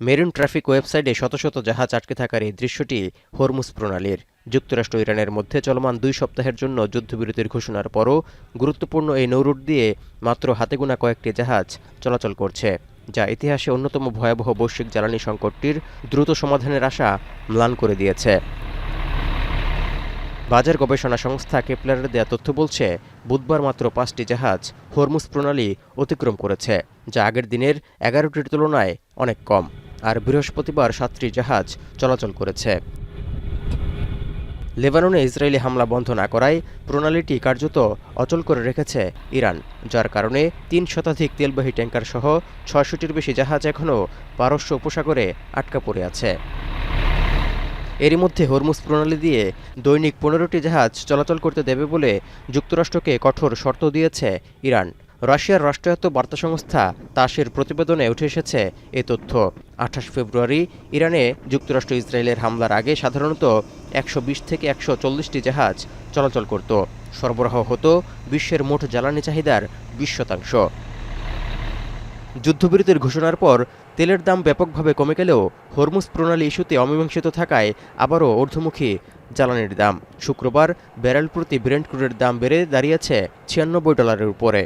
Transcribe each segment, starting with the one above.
Marine traffic ওয়েবসাইটে শত শত জাহাজ আটকে থাকার এই দৃশ্যটি হরমুজ প্রণালীর। যুক্তরাষ্ট্র ইরানের মধ্যে চলমান 2 সপ্তাহের জন্য যুদ্ধবিরতির ঘোষণার পরও গুরুত্বপূর্ণ এই নৌরুট দিয়ে মাত্র হাতে গোনা কয়েকটি জাহাজ চলাচল করছে, যা ইতিহাসে অন্যতম ভয়াবহ বৈশ্বিক জ্বালানি সংকটটির দ্রুত সমাধানের আশা ম্লান করে দিয়েছে। বাজার গবেষণা সংস্থা কেপলারের দেয়া তথ্য বলছে, বুধবার মাত্র 5টি জাহাজ হরমুজ প্রণালী অতিক্রম করেছে, যা আগের দিনের 11টির তুলনায় অনেক কম। আর বৃহস্পতিবার 7টি জাহাজ চলাচল করেছে। লেবাননে ইসরায়েলি হামলা বন্ধ না করায় প্রণালীটি কার্যত অচল করে রেখেছে ইরান, যার কারণে 3 শতাধিক তেলবাহী ট্যাংকার সহ 600টির বেশি জাহাজ এখনও পারস্য উপসাগরে আটকা পড়ে আছে। এরই মধ্যে হরমুজ প্রণালী দিয়ে দৈনিক 15টি জাহাজ চলাচল করতে দেবে বলে যুক্তরাষ্ট্রকে কঠোর শর্ত দিয়েছে ইরান। রাশিয়ার রাষ্ট্রায়ত্ত বার্তা সংস্থা তাসের প্রতিবেদনে উঠে এসেছে এ তথ্য। 28 ফেব্রুয়ারি ইরানে যুক্তরাষ্ট্র ইসরায়েলের হামলার আগে সাধারণত 120 থেকে 140টি জাহাজ চলাচল করত। সরবরাহ হতো বিশ্বের মোট জ্বালানি চাহিদার 20%। যুদ্ধবিরতির ঘোষণার পর তেলের দাম ব্যাপকভাবে কমে গেলেও হরমুজ প্রণালী ইস্যুতে অমীমাংসিত থাকায় আবারও ঊর্ধ্বমুখী জ্বালানির দাম। শুক্রবার ব্যারেল প্রতি ব্রেন্ট ক্রুডের দাম বেড়ে দাঁড়িয়েছে $96 উপরে।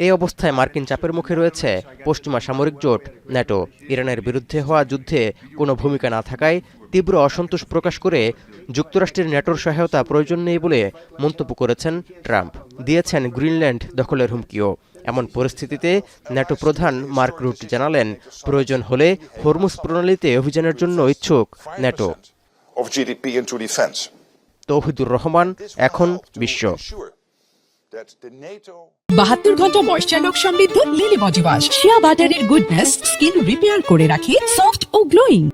এই অবস্থায় মার্কিন চাপের মুখে রয়েছে পশ্চিমা সামরিক জোট ন্যাটো। ইরানের বিরুদ্ধে হওয়া যুদ্ধে কোনো ভূমিকা না থাকায় তীব্র অসন্তোষ প্রকাশ করে যুক্তরাষ্ট্রের ন্যাটোর সহায়তা প্রয়োজন নেই বলে মন্তব্য করেছেন ট্রাম্প। দিয়েছেন গ্রিনল্যান্ড দখলের হুমকিও। এমন পরিস্থিতিতে ন্যাটো প্রধান মার্ক রুট জানালেন, প্রয়োজন হলে হরমুজ প্রণালীতে অভিযানের জন্য ইচ্ছুক ন্যাটো। তৌহিদুর রহমান, এখন বিশ্ব। 72 ঘন্টা ময়েশ্চার লক সমৃদ্ধ লিলি বডি ওয়াশ। শিয়া বাটারের গুডনেস স্কিন রিপেয়ার করে রাখে সফট ও গ্লোয়িং।